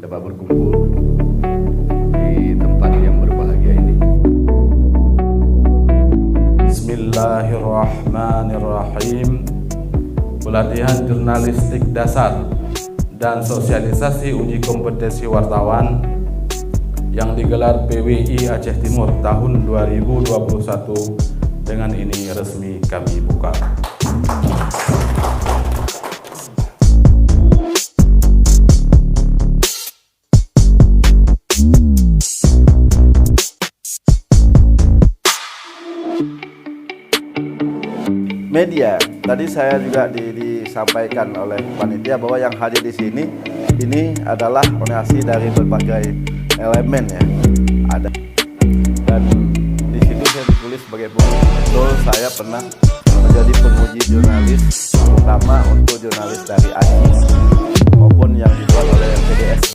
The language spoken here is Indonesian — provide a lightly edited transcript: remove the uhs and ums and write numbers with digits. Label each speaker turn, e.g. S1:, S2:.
S1: dapat berkumpul di tempat yang berbahagia ini.
S2: Bismillahirrahmanirrahim. Pelatihan jurnalistik dasar dan sosialisasi uji kompetensi wartawan yang digelar PWI Aceh Timur tahun 2021 dengan ini resmi kami buka.
S3: Media, tadi saya juga disampaikan oleh panitia bahwa yang hadir di sini ini adalah kombinasi dari berbagai elemen ya. Ada dan di situ saya ditulis sebagai betul saya pernah menjadi penguji jurnalis, terutama untuk jurnalis dari Aceh.